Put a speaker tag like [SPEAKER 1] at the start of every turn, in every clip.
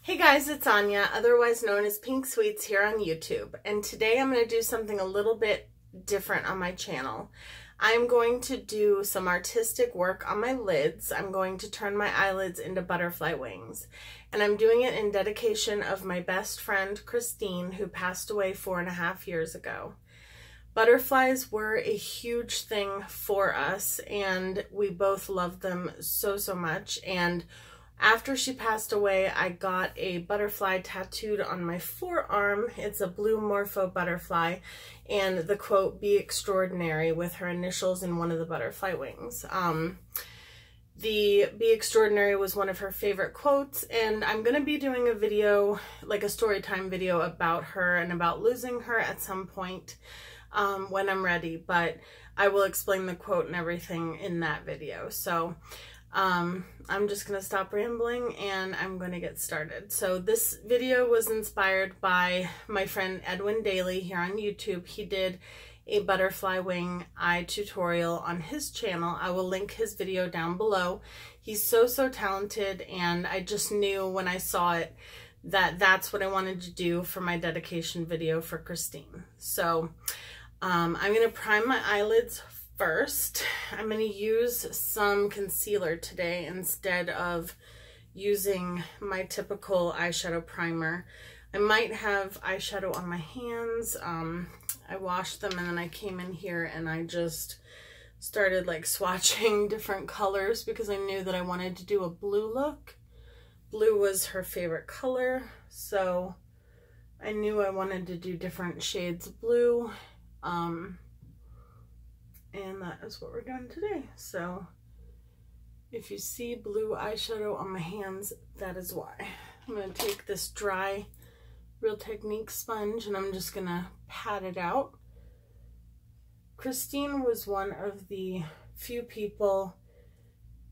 [SPEAKER 1] Hey guys, it's Anya, otherwise known as Pink Sweets here on YouTube, and today I'm going to do something a little bit different on my channel. I'm going to do some artistic work on my lids. I'm going to turn my eyelids into butterfly wings, and I'm doing it in dedication of my best friend Christine, who passed away 4.5 years ago. Butterflies were a huge thing for us, and we both loved them so much. And after she passed away, I got a butterfly tattooed on my forearm. It's a blue morpho butterfly, and the quote, "Be extraordinary," with her initials in one of the butterfly wings. The "Be extraordinary" was one of her favorite quotes, and I'm going to be doing a video, like a story time video, about her and about losing her at some point when I'm ready, but I will explain the quote and everything in that video. So I'm just going to stop rambling and I'm going to get started. So this video was inspired by my friend Edwin Daily here on YouTube. He did a butterfly wing eye tutorial on his channel. I will link his video down below. He's so talented, and I just knew when I saw it that that's what I wanted to do for my dedication video for Christine. So I'm going to prime my eyelids first. I'm going to use some concealer today instead of using my typical eyeshadow primer. I might have eyeshadow on my hands. I washed them and then I came in here and I just started like swatching different colors because I knew that I wanted to do a blue look. Blue was her favorite color, so I knew I wanted to do different shades of blue. And that is what we're doing today. So if you see blue eyeshadow on my hands, that is why. I'm going to take this dry Real Technique sponge and I'm just going to pat it out. Christine was one of the few people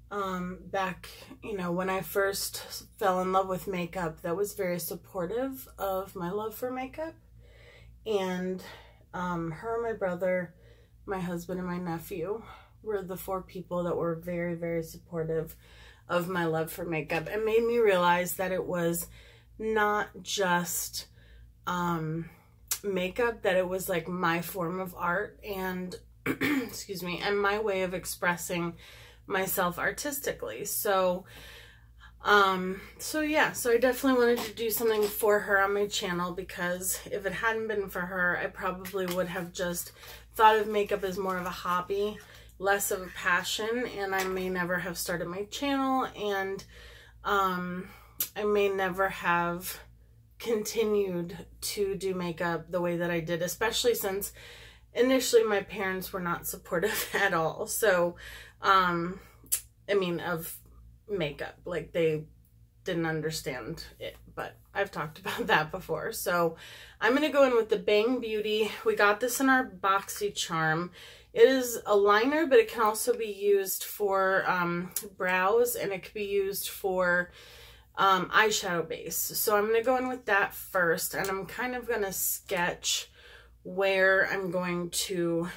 [SPEAKER 1] back, when I first fell in love with makeup, that was very supportive of my love for makeup. And her, my brother, my husband, and my nephew were the 4 people that were very supportive of my love for makeup, and made me realize that it was not just makeup, that it was like my form of art and excuse me, and my way of expressing myself artistically. So yeah, so I definitely wanted to do something for her on my channel, because if it hadn't been for her, I probably would have just thought of makeup as more of a hobby, less of a passion, and I may never have started my channel, and I may never have continued to do makeup the way that I did, especially since initially my parents were not supportive at all. So, of makeup, like they didn't understand it, but I've talked about that before. So I'm going to go in with the Bang Beauty. We got this in our BoxyCharm. It is a liner, but it can also be used for brows, and it could be used for eyeshadow base. So I'm going to go in with that first, and I'm kind of going to sketch where I'm going to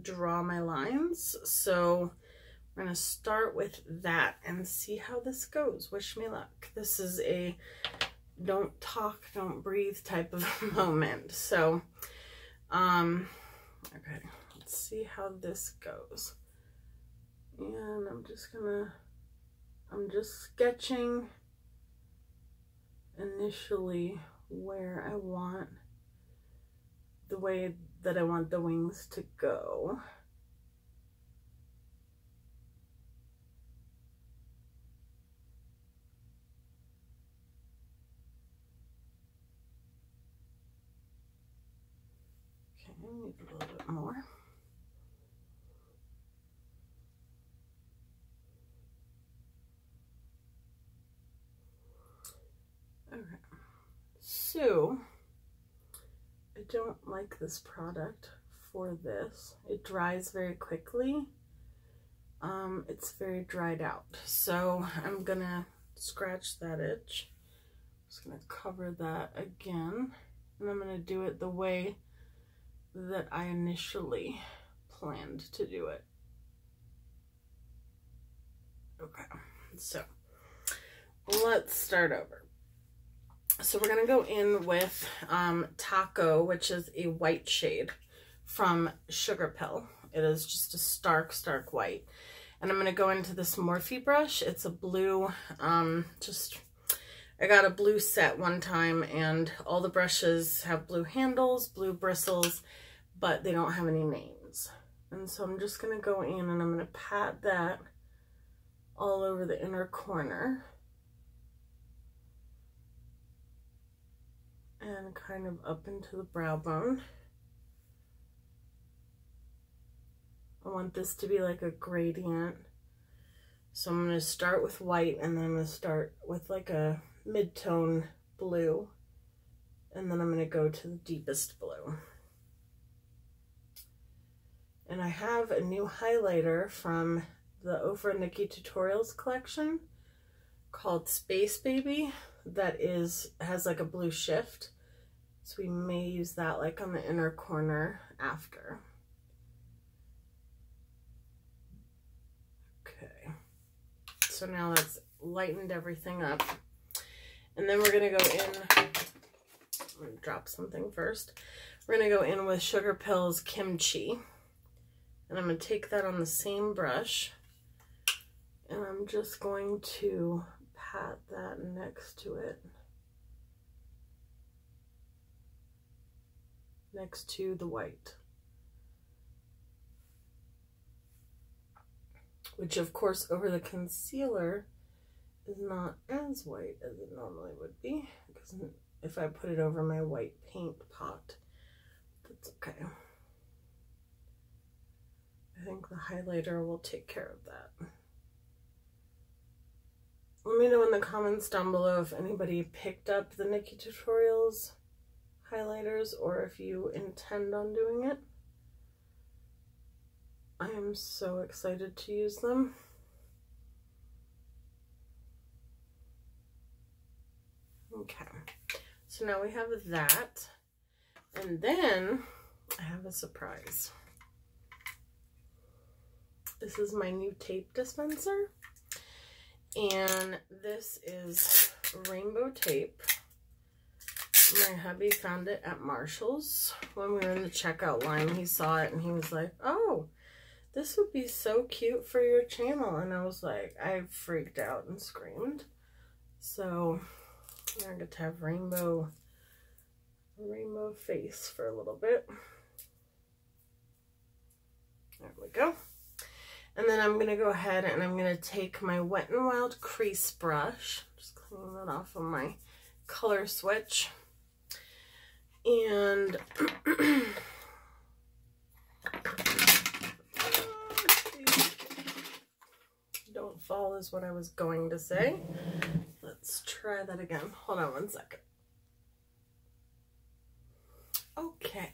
[SPEAKER 1] draw my lines. So we're going to start with that and see how this goes. Wish me luck. This is a don't talk, don't breathe type of moment. So, okay, let's see how this goes. And I'm just sketching initially where I want, the way that I want the wings to go. Maybe a little bit more. Okay, so I don't like this product for this. It dries very quickly. It's very dried out. So I'm gonna scratch that itch. Just gonna cover that again, and I'm gonna do it the way that I initially planned to do it. Okay, so let's start over. So we're going to go in with Taco, which is a white shade from SugarPill. It is just a stark, stark white. And I'm going to go into this Morphe brush. It's a blue, I got a blue set one time, and all the brushes have blue handles, blue bristles, but they don't have any names. And so I'm just going to go in and I'm going to pat that all over the inner corner. And kind of up into the brow bone. I want this to be like a gradient. So I'm going to start with white, and then I'm going to start with like a mid-tone blue. And then I'm going to go to the deepest blue. And I have a new highlighter from the Oprah Nikki Tutorials collection called Space Baby that has like a blue shift. So we may use that like on the inner corner after. Okay. So now that's lightened everything up. And then we're going to go in, I'm going to drop something first. We're going to go in with SugarPill's Kimchi. And I'm going to take that on the same brush. And I'm just going to pat that next to it. Next to the white. Which of course over the concealer is not as white as it normally would be. Because if I put it over my white paint pot, that's okay. I think the highlighter will take care of that. Let me know in the comments down below if anybody picked up the Nikki Tutorials highlighters or if you intend on doing it. I am so excited to use them. Okay, so now we have that, and then I have a surprise. This is my new tape dispenser, and this is rainbow tape. My hubby found it at Marshall's when we were in the checkout line. He saw it and he was like, oh, this would be so cute for your channel. And I was like, I freaked out and screamed. So I get to have rainbow face for a little bit. There we go. And then I'm going to go ahead and I'm going to take my Wet n Wild crease brush. Just cleaning that off of my color switch. And don't fall is what I was going to say. Let's try that again. Hold on one second. Okay.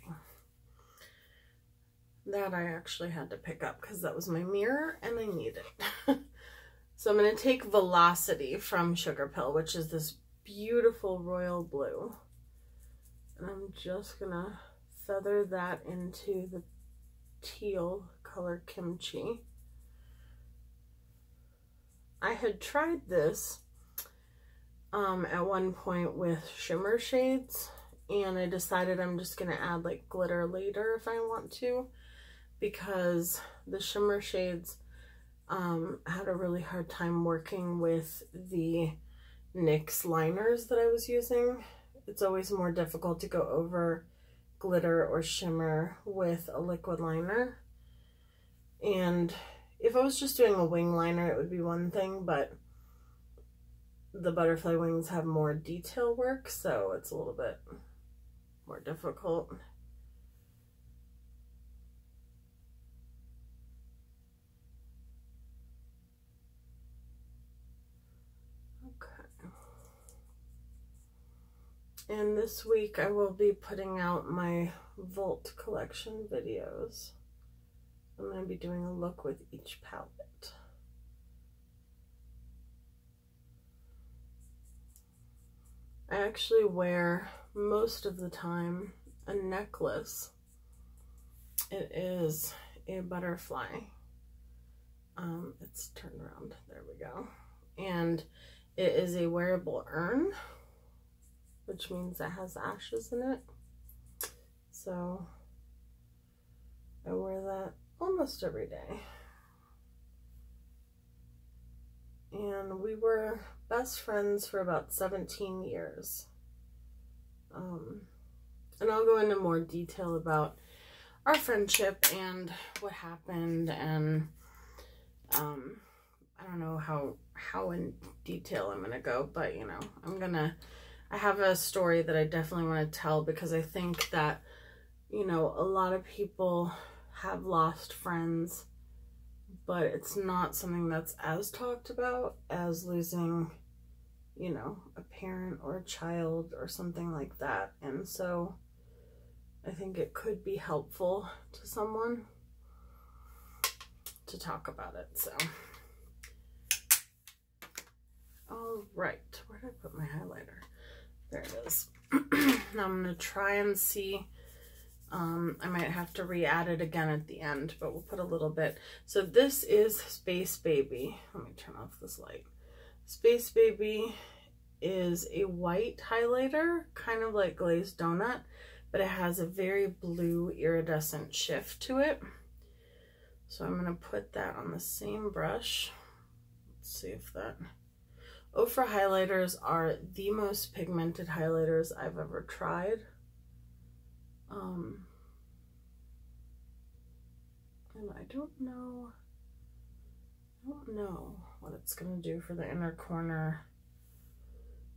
[SPEAKER 1] That I actually had to pick up because that was my mirror and I need it. So I'm going to take Velocity from SugarPill, which is this beautiful royal blue. And I'm just going to feather that into the teal color Kimchi. I had tried this at one point with shimmer shades, and I decided I'm just going to add like glitter later if I want to, because the shimmer shades had a really hard time working with the NYX liners that I was using. It's always more difficult to go over glitter or shimmer with a liquid liner. And if I was just doing a wing liner, it would be one thing, but the butterfly wings have more detail work, so it's a little bit more difficult. And this week I will be putting out my Volt collection videos. I'm going to be doing a look with each palette. I actually wear most of the time a necklace. It is a butterfly. It's turned around. There we go. And it is a wearable urn. which means it has ashes in it. So I wear that almost every day. And we were best friends for about 17 years. And I'll go into more detail about our friendship and what happened, and I don't know how in detail I'm gonna go, but you know, I have a story that I definitely want to tell, because I think that, you know, a lot of people have lost friends, but it's not something that's as talked about as losing, you know, a parent or a child or something like that. And so I think it could be helpful to someone to talk about it. So, all right, where did I put my highlighter? There it is. Now I'm going to try and see. I might have to re-add it again at the end, but we'll put a little bit. So this is Space Baby. Let me turn off this light. Space Baby is a white highlighter, kind of like glazed donut, but it has a very blue iridescent shift to it. So I'm going to put that on the same brush. Let's see if that... Ofra highlighters are the most pigmented highlighters I've ever tried. And I don't know what it's going to do for the inner corner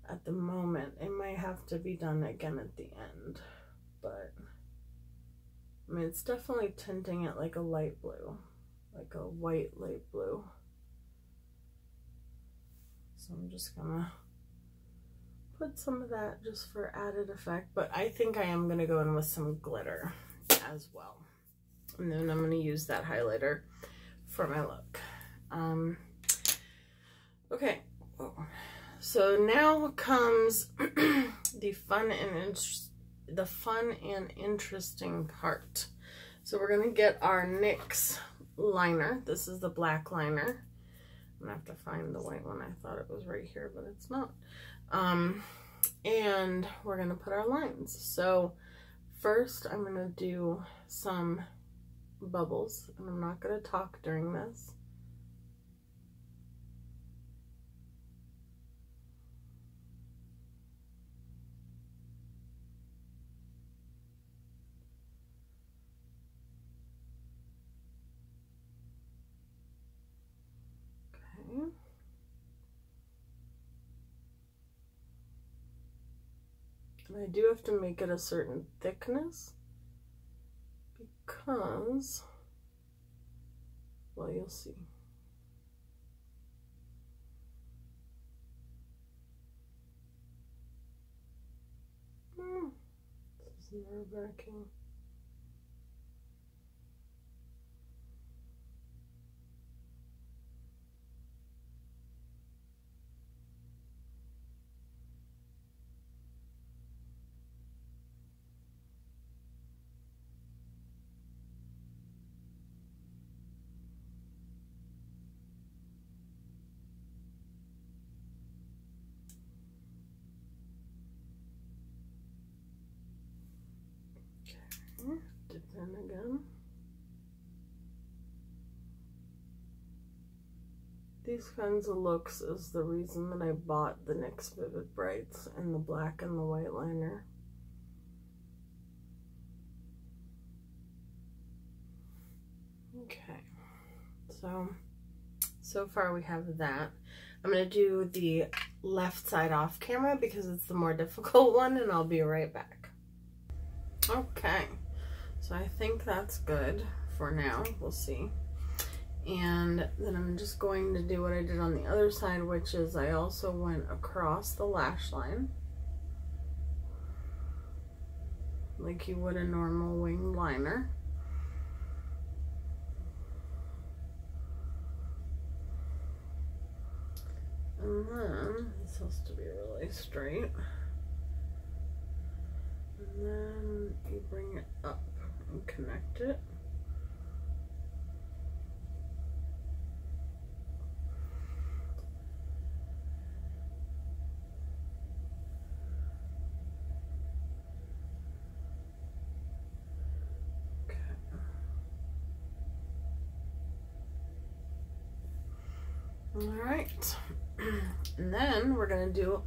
[SPEAKER 1] at the moment. It might have to be done again at the end, but I mean, it's definitely tinting it like a light blue, like a white light blue. So I'm just gonna put some of that just for added effect, but I think I am gonna go in with some glitter as well. And then I'm gonna use that highlighter for my look. Okay, so now comes the fun and interesting part. So we're gonna get our NYX liner. This is the black liner. I'm gonna have to find the white one. I thought it was right here, but it's not. And we're gonna put our lines. So first I'm gonna do some bubbles, and I'm not gonna talk during this. And I do have to make it a certain thickness because, well, you'll see. This is nerve-wracking. Dip in again. These kinds of looks is the reason that I bought the NYX Vivid Brights and the black and the white liner. Okay, so far we have that. I'm going to do the left side off camera because it's the more difficult one, and I'll be right back. Okay, so I think that's good for now. We'll see. And then I'm just going to do what I did on the other side, which is I also went across the lash line like you would a normal winged liner. And then this has to be really straight. And then you bring it up and connect it. Alright, and then we're going to do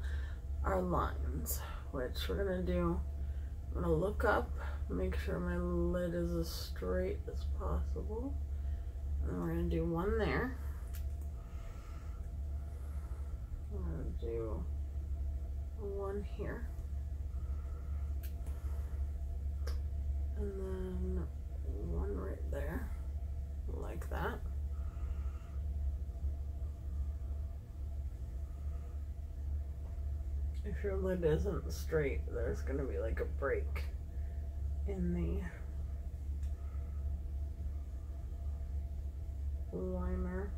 [SPEAKER 1] our lines, which we're going to do, I'm going to look up, make sure my lid is as straight as possible, and then we're going to do one there. I'm going to do one here, and then one right there, like that. If your lid isn't straight, there's going to be like a break in the liner.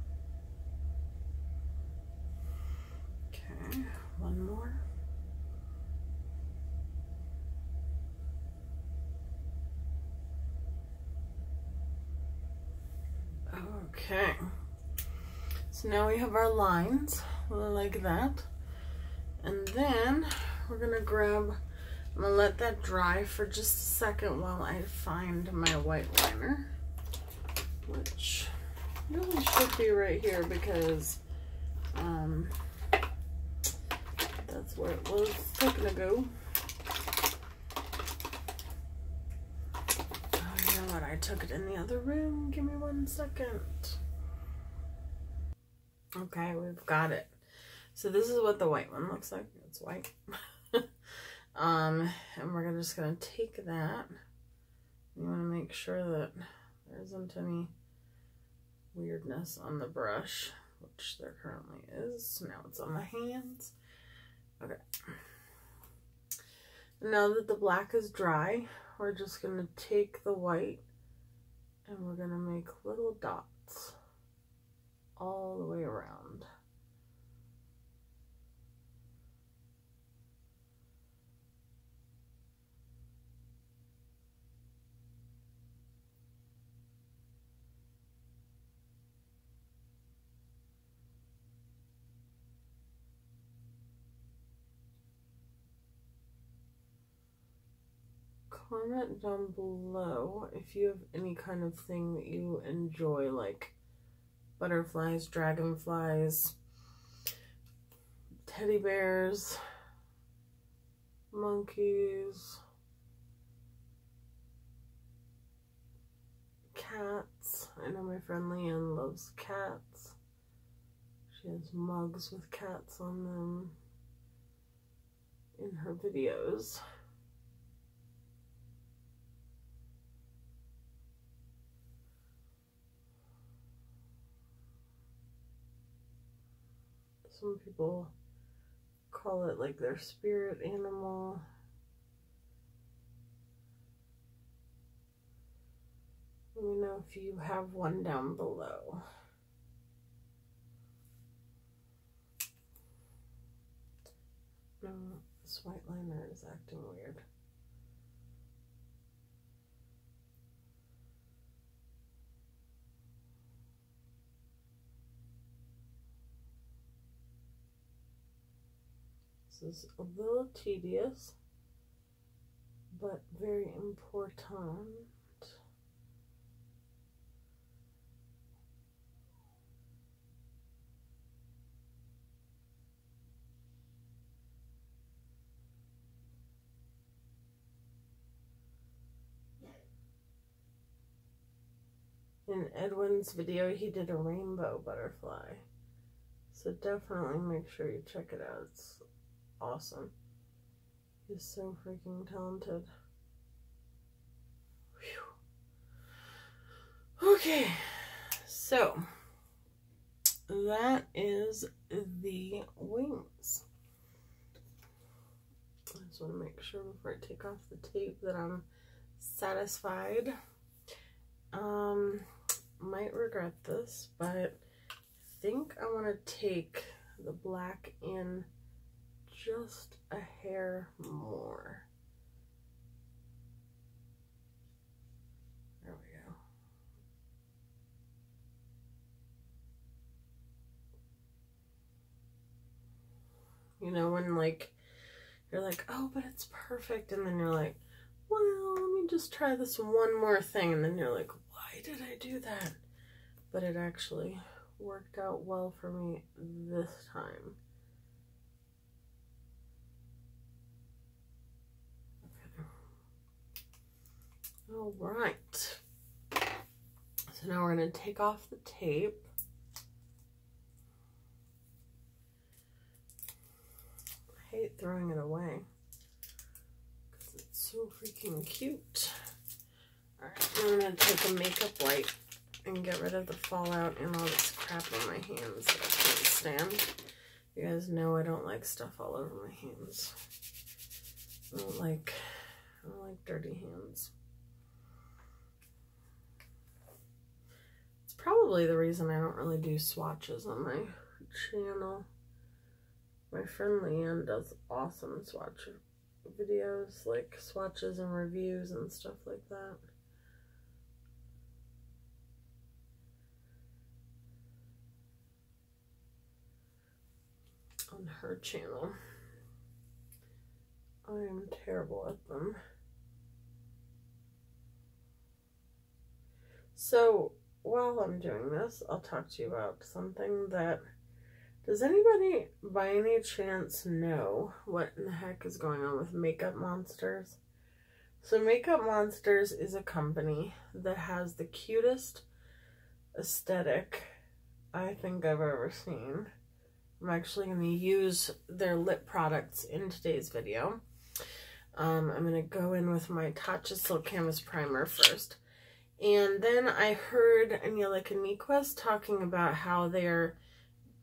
[SPEAKER 1] Okay, one more. Okay, so now we have our lines like that. And then we're gonna grab, I'm gonna let that dry for just a second while I find my white liner, which really should be right here because that's where it was gonna go. Oh, you know what? I took it in the other room. Give me 1 second. Okay, we've got it. So this is what the white one looks like. It's white. And we're just gonna take that. You wanna make sure that there isn't any weirdness on the brush, which there currently is. Now it's on my hands. Okay. Now that the black is dry, we're just gonna take the white and we're gonna make little dots all the way around. Comment down below if you have any kind of thing that you enjoy, like butterflies, dragonflies, teddy bears, monkeys, cats. I know my friend Leanne loves cats. She has mugs with cats on them in her videos. Some people call it like their spirit animal. Let me know if you have one down below. No, this white liner is acting weird. This is a little tedious, but very important. In Edwin's video, he did a rainbow butterfly. So definitely make sure you check it out. It's awesome. He's so freaking talented. Whew. Okay, so that is the wings. I just want to make sure before I take off the tape that I'm satisfied. Might regret this, but I think I want to take the black in just a hair more. There we go. You know, when like you're like, oh, but it's perfect, and then you're like, well, let me just try this one more thing, and then you're like, why did I do that? But it actually worked out well for me this time. Okay. All right. So now we're going to take off the tape. I hate throwing it away because it's so freaking cute. Alright, I'm going to take a makeup wipe and get rid of the fallout and all this crap on my hands that I can't stand. You guys know I don't like stuff all over my hands. I don't like dirty hands. It's probably the reason I don't really do swatches on my channel. My friend Leanne does awesome swatch videos, like swatches and reviews and stuff like that. On her channel. I am terrible at them. So while I'm doing this, I'll talk to you about something that, does anybody by any chance know what in the heck is going on with Makeup Monsters? So Makeup Monsters is a company that has the cutest aesthetic I think I've ever seen. I'm actually going to use their lip products in today's video. I'm going to go in with my Tatcha Silk Canvas Primer first. And then I heard Angelica Nyquist talking about how they're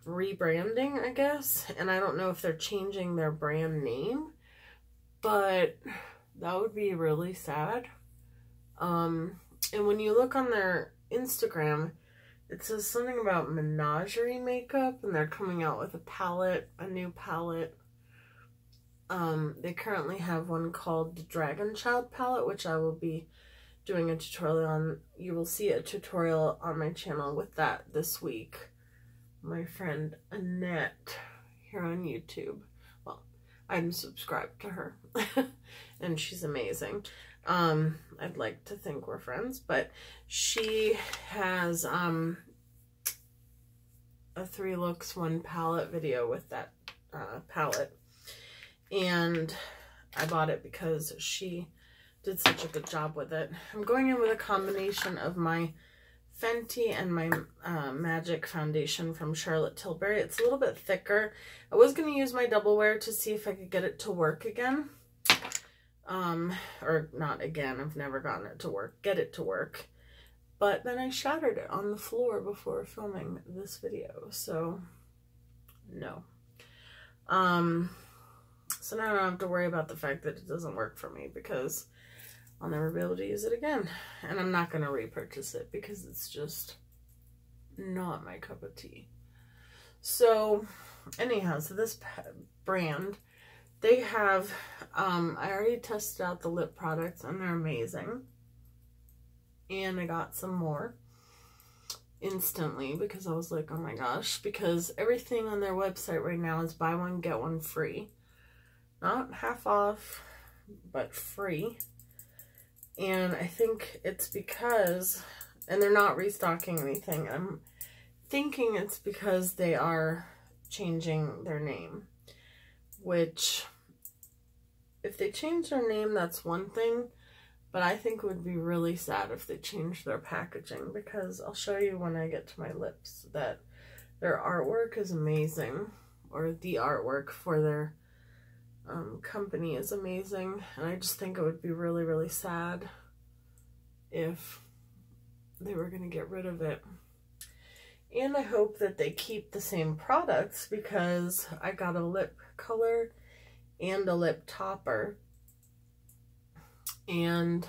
[SPEAKER 1] rebranding, I guess. And I don't know if they're changing their brand name, but that would be really sad. And when you look on their Instagram, it says something about menagerie makeup, and they're coming out with a palette, a new palette. They currently have one called the Dragon Child palette, which I will be doing a tutorial on. You will see a tutorial on my channel with that this week. My friend Annette here on YouTube. Well, I'm subscribed to her, and she's amazing. I'd like to think we're friends, but she has a 3 looks 1 palette video with that palette, and I bought it because she did such a good job with it. I'm going in with a combination of my Fenty and my Magic foundation from Charlotte Tilbury. It's a little bit thicker. I was going to use my Double Wear to see if I could get it to work again. Or not again, I've never gotten it to work, get it to work. But then I shattered it on the floor before filming this video, so no. So now I don't have to worry about the fact that it doesn't work for me, because I'll never be able to use it again. And I'm not going to repurchase it because it's just not my cup of tea. So anyhow, so this brand, they have, I already tested out the lip products and they're amazing. And I got some more instantly because I was like, oh my gosh, because everything on their website right now is buy one, get one free. Not half off, but free. And I think it's because, and they're not restocking anything. I'm thinking it's because they are changing their name, which, if they change their name, that's one thing, but I think it would be really sad if they changed their packaging, because I'll show you when I get to my lips that their artwork is amazing, or the artwork for their company is amazing, and I just think it would be really, really sad if they were going to get rid of it. And I hope that they keep the same products, because I got a lip color and a lip topper, and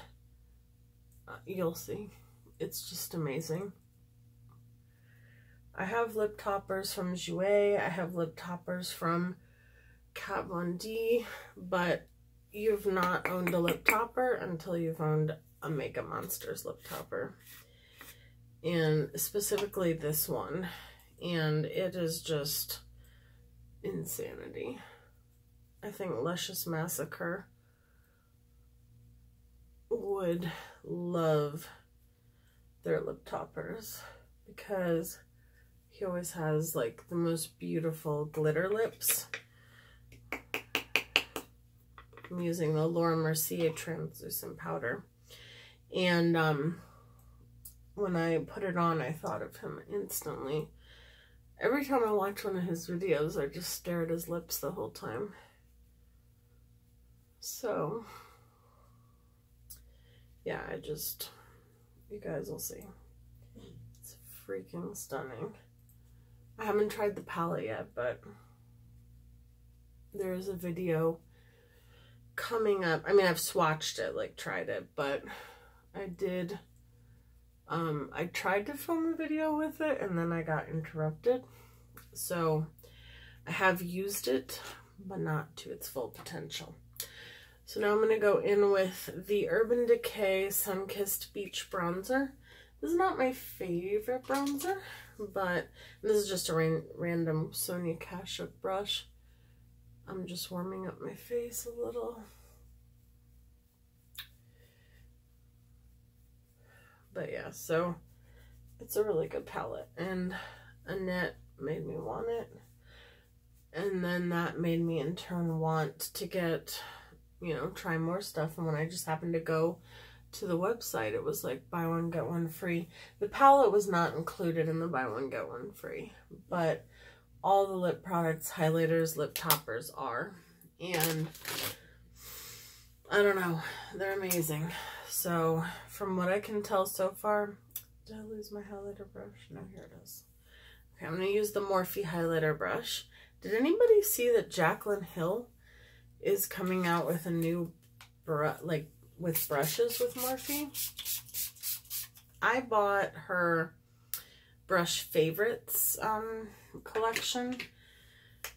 [SPEAKER 1] you'll see, it's just amazing. I have lip toppers from Jouer, I have lip toppers from Kat Von D, but you've not owned a lip topper until you've owned a Makeup Monsters lip topper, and specifically this one, and it is just insanity. I think Luscious Massacre would love their lip toppers, because He always has like the most beautiful glitter lips. I'm using the Laura Mercier translucent powder. And when I put it on, I thought of him instantly. Every time I watch one of his videos, I just stare at his lips the whole time. So, yeah, you guys will see. It's freaking stunning. I haven't tried the palette yet, but there's a video coming up. I mean, I've swatched it, like tried it, but I did, I tried to film a video with it and then I got interrupted. So I have used it, but not to its full potential. So now I'm going to go in with the Urban Decay Sun-Kissed Beach Bronzer. This is not my favorite bronzer, but this is just a random Sonia Kashuk brush. I'm just warming up my face a little. But yeah, so it's a really good palette, and Annette made me want it, and then that made me in turn want to get, you know, try more stuff. And when I just happened to go to the website, it was like buy one get one free. The palette was not included in the buy one get one free, but all the lip products, highlighters, lip toppers are, and I don't know, they're amazing. So from what I can tell so far, did I lose my highlighter brush? No, here it is. Okay, I'm going to use the Morphe highlighter brush. Did anybody see that Jaclyn Hill is coming out with a new with brushes with Morphe? I bought her Brush Favorites collection.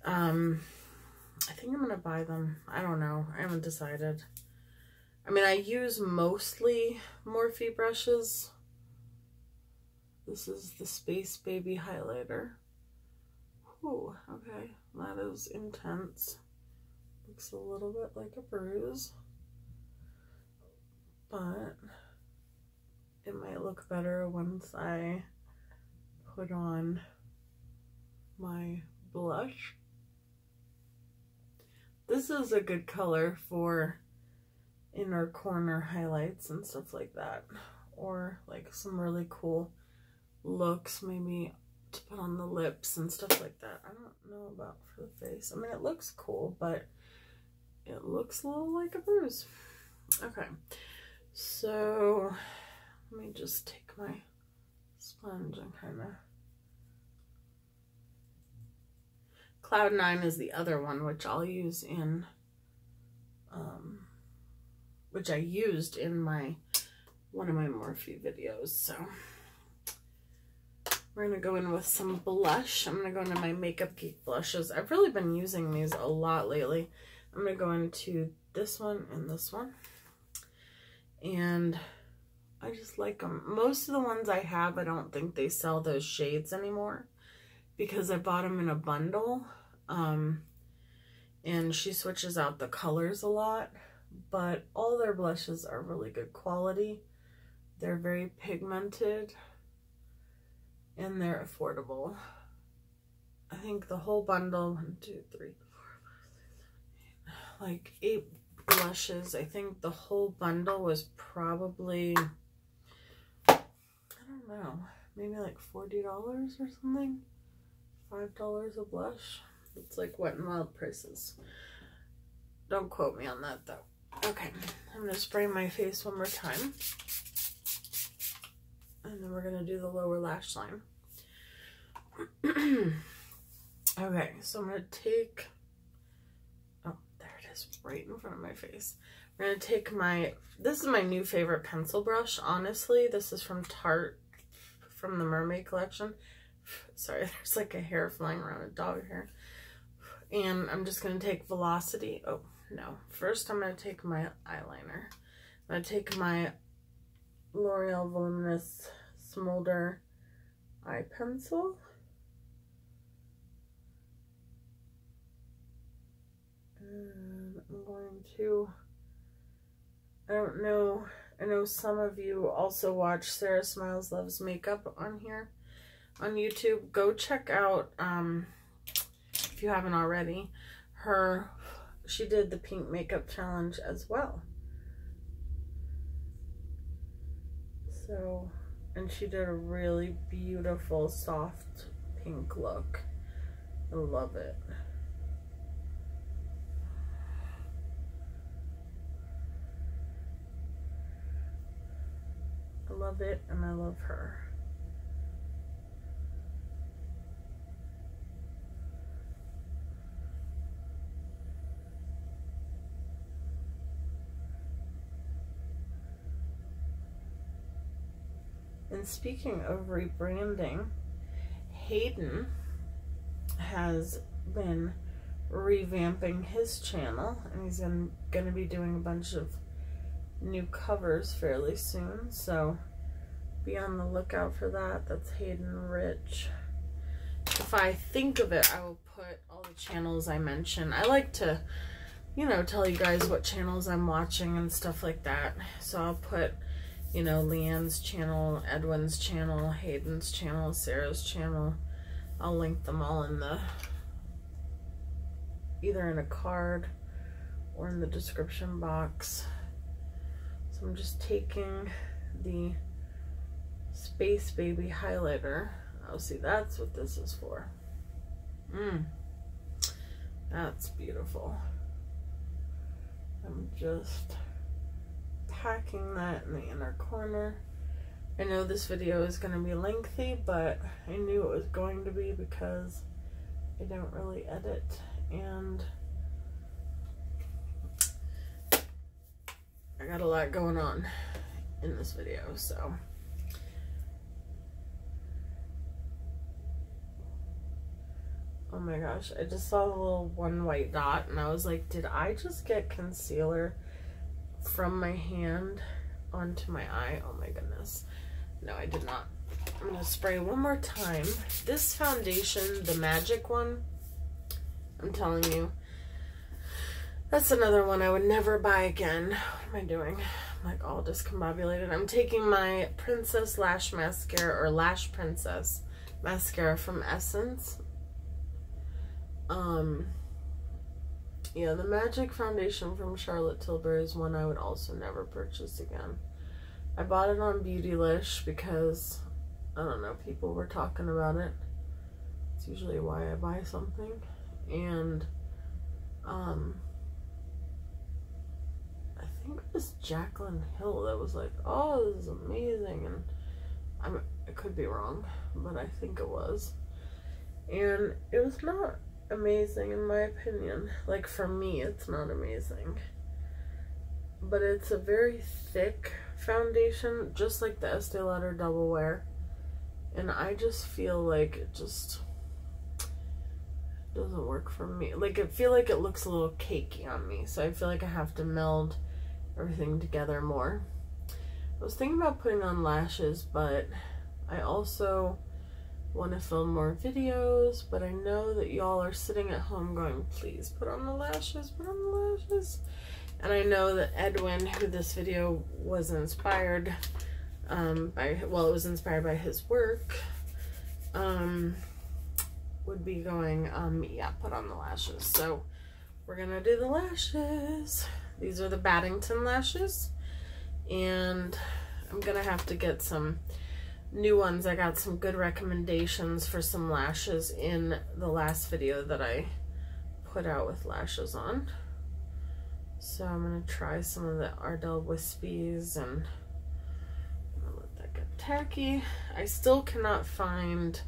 [SPEAKER 1] I think I'm gonna buy them. I don't know. I haven't decided. I mean, I use mostly Morphe brushes. This is the Space Baby highlighter. Ooh, okay. That is intense. Looks a little bit like a bruise, but it might look better once I put on my blush. This is a good color for inner corner highlights and stuff like that, or like some really cool looks, maybe to put on the lips and stuff like that. I don't know about for the face. I mean, it looks cool, but it looks a little like a bruise. Okay, so let me just take my sponge and kind of... Cloud 9 is the other one, which I'll use in, which I used in one of my Morphe videos. So we're gonna go in with some blush. I'm gonna go into my Makeup Geek blushes. I've really been using these a lot lately. I'm gonna go into this one and this one, and I just like them. Most of the ones I have, I don't think they sell those shades anymore, because I bought them in a bundle, and she switches out the colors a lot, but all their blushes are really good quality. They're very pigmented, and they're affordable. I think the whole bundle, 1, 2, 3, 4, 5, 6, 7, 8, like 8 blushes. I think the whole bundle was probably, I don't know, maybe like $40 or something. $5 a blush. It's like Wet n Wild prices. Don't quote me on that though. Okay, I'm gonna spray my face one more time, and then we're gonna do the lower lash line. Okay, so I'm gonna take, oh, there it is, right in front of my face. I'm gonna take this is my new favorite pencil brush, honestly. This is from Tarte, from the Mermaid collection. Sorry, there's like a hair flying around, a dog hair. And I'm just going to take Velocity. Oh, no. First, I'm going to take my eyeliner. I'm going to take my L'Oreal Voluminous Smolder eye pencil. And I'm going to, I don't know, I know some of you also watch Sarah Smiles Loves Makeup on here. on YouTube. Go check out, if you haven't already, she did the pink makeup challenge as well. So, and she did a really beautiful soft pink look. I love it. I love it, and I love her. And speaking of rebranding, Hayden has been revamping his channel, and he's going to be doing a bunch of new covers fairly soon, so be on the lookout for that. That's Hayden Rich. If I think of it, I will put all the channels I mention. I like to, you know, tell you guys what channels I'm watching and stuff like that. So I'll put, you know, Leanne's channel, Edwin's channel, Hayden's channel, Sarah's channel. I'll link them all in the, either in a card or in the description box. So I'm just taking the Space Baby highlighter. Oh, see, that's what this is for. That's beautiful. I'm just packing that in the inner corner. I know this video is going to be lengthy, but I knew it was going to be because I don't really edit, and I got a lot going on in this video, so. Oh my gosh, I just saw the little one white dot and I was like, did I just get concealer from my hand onto my eye? Oh my goodness. No, I did not. I'm going to spray one more time. This foundation, the magic one, I'm telling you, that's another one I would never buy again. What am I doing? I'm like all discombobulated. I'm taking my Princess Lash Mascara, or Lash Princess Mascara from Essence. Yeah, the Magic Foundation from Charlotte Tilbury is one I would also never purchase again. I bought it on Beautylish because, I don't know, people were talking about it. It's usually why I buy something. And, I think it was Jaclyn Hill that was like, oh, this is amazing. And I could be wrong, but I think it was. And it was not amazing in my opinion. Like, for me, it's not amazing. But it's a very thick foundation, just like the Estee Lauder Double Wear. And I just feel like it just doesn't work for me. Like, I feel like it looks a little cakey on me. So I feel like I have to meld everything together more. I was thinking about putting on lashes, but I also want to film more videos, but I know that y'all are sitting at home going, please put on the lashes, put on the lashes. And I know that Edwin, who this video was inspired by, well, it was inspired by his work, would be going, yeah, put on the lashes. So we're gonna do the lashes. These are the Baddington lashes, and I'm gonna have to get some new ones. I got some good recommendations for some lashes in the last video that I put out with lashes on. So I'm going to try some of the Ardell Wispies, and I'm going to let that get tacky. I still cannot find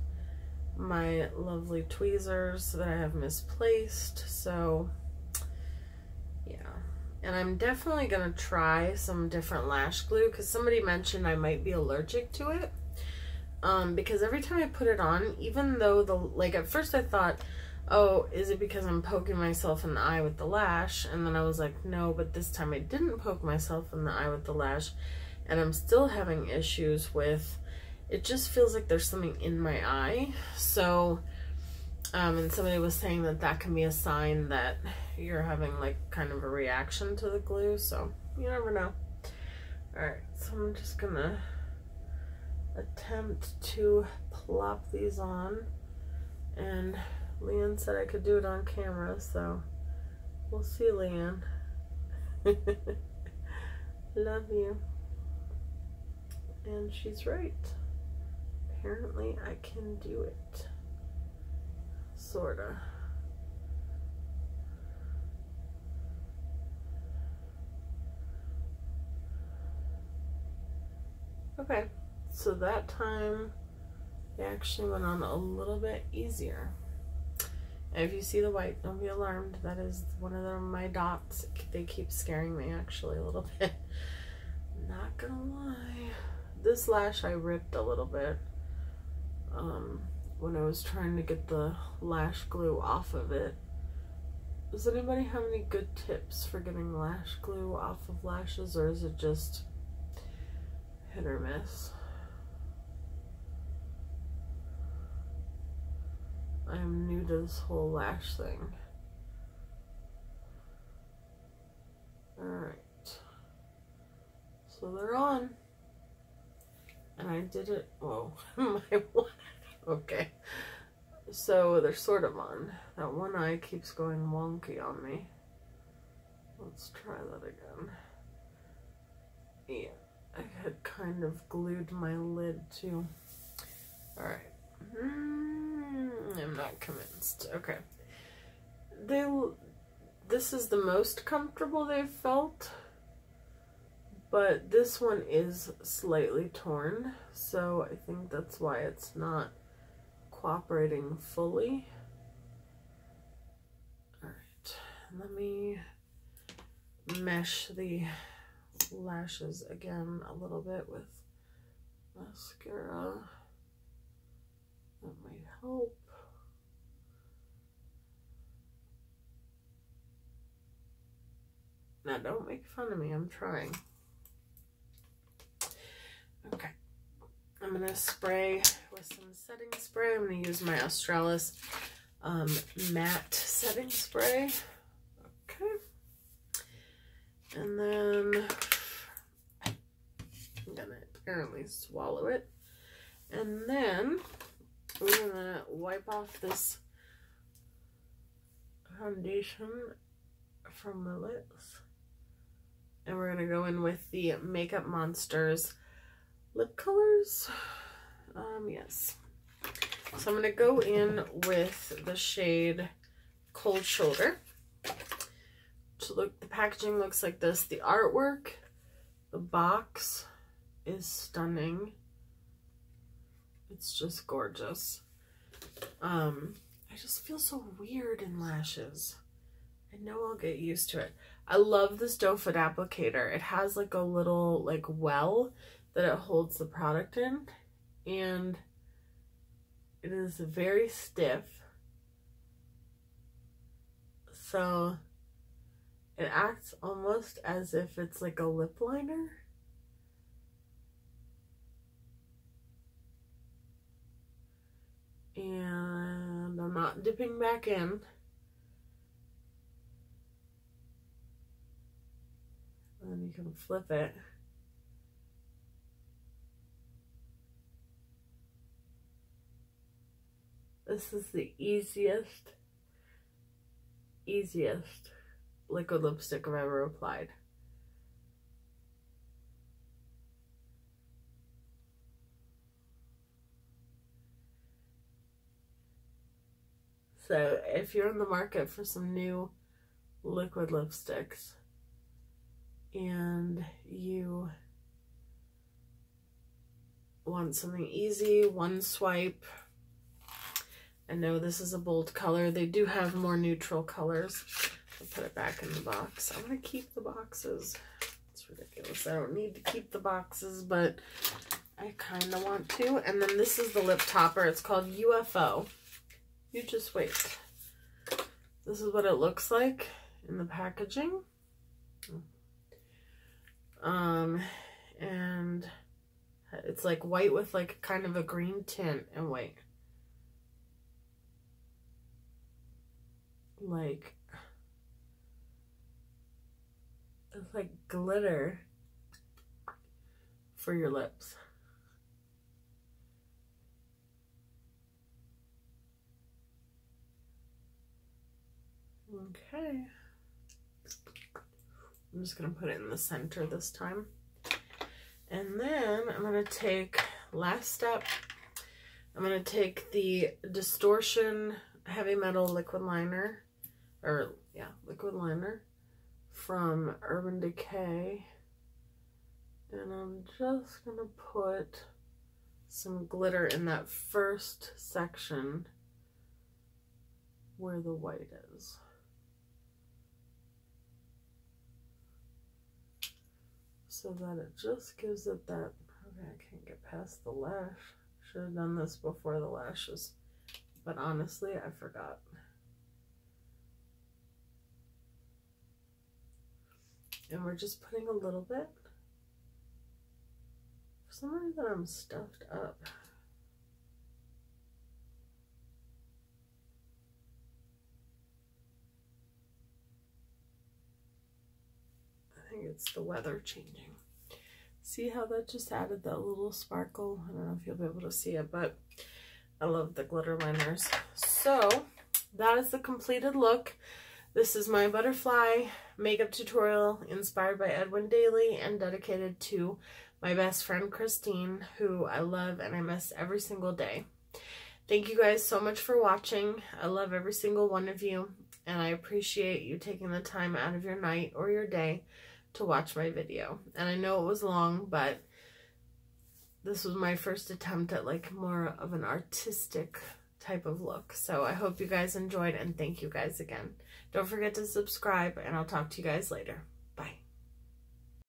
[SPEAKER 1] my lovely tweezers that I have misplaced, so yeah. And I'm definitely going to try some different lash glue, because somebody mentioned I might be allergic to it. Because every time I put it on, even though like at first I thought, oh, is it because I'm poking myself in the eye with the lash? And then I was like, no, but this time I didn't poke myself in the eye with the lash, and I'm still having issues with, it just feels like there's something in my eye. So, and somebody was saying that that can be a sign that you're having like kind of a reaction to the glue, so you never know. Alright, so I'm just gonna attempt to plop these on, and Leanne said I could do it on camera, so we'll see, Leanne. Love you. And she's right. Apparently I can do it. Sorta. Okay, so that time it actually went on a little bit easier. And if you see the white, don't be alarmed. That is one of my dots. They keep scaring me actually a little bit. Not gonna lie. This lash I ripped a little bit when I was trying to get the lash glue off of it. Does anybody have any good tips for getting lash glue off of lashes, or is it just hit or miss? I am new to this whole lash thing. Alright. So they're on. And I did it. Whoa. My one. Okay. So they're sort of on. That one eye keeps going wonky on me. Let's try that again. Yeah. I had kind of glued my lid too. Alright. I'm not convinced. Okay. This is the most comfortable they've felt, but this one is slightly torn, so I think that's why it's not cooperating fully. Alright, let me mesh the lashes again a little bit with mascara. That might help. Now don't make fun of me, I'm trying. Okay, I'm gonna spray with some setting spray. I'm gonna use my Australis matte setting spray. Okay, and then I'm gonna apparently swallow it, and then we're gonna wipe off this foundation from the lips, and we're gonna go in with the Makeup Monsters lip colors. Yes. So I'm gonna go in with the shade Cold Shoulder. So look, the packaging looks like this. The artwork, the box is stunning. It's just gorgeous. I just feel so weird in lashes. I know I'll get used to it. I love this doe foot applicator. It has like a little like well that it holds the product in, and it is very stiff. So it acts almost as if it's like a lip liner. And I'm not dipping back in. And then you can flip it. This is the easiest liquid lipstick I've ever applied. So if you're in the market for some new liquid lipsticks and you want something easy, one swipe, I know this is a bold color. They do have more neutral colors. I'll put it back in the box. I'm going to keep the boxes. It's ridiculous. I don't need to keep the boxes, but I kind of want to. And then this is the lip topper. It's called UFO. You just wait. This is what it looks like in the packaging. And it's like white with like kind of a green tint and white. Like, it's like glitter for your lips. Okay. I'm just going to put it in the center this time. And then I'm going to take, last step, I'm going to take the Distortion Heavy Metal Liquid Liner, or yeah, liquid liner from Urban Decay. And I'm just going to put some glitter in that first section where the white is. So that it just gives it that, okay, I can't get past the lash. Should have done this before the lashes, but honestly, I forgot. And we're just putting a little bit. For some reason, I'm stuffed up. I think it's the weather changing. See how that just added that little sparkle? I don't know if you'll be able to see it, but I love the glitter liners. So that is the completed look. This is my butterfly makeup tutorial inspired by Edwin daily and dedicated to my best friend Christine, who I love and I miss every single day. Thank you guys so much for watching. I love every single one of you, and I appreciate you taking the time out of your night or your day to watch my video. And I know it was long, but this was my first attempt at like more of an artistic type of look. So I hope you guys enjoyed, and thank you guys again. Don't forget to subscribe, and I'll talk to you guys later.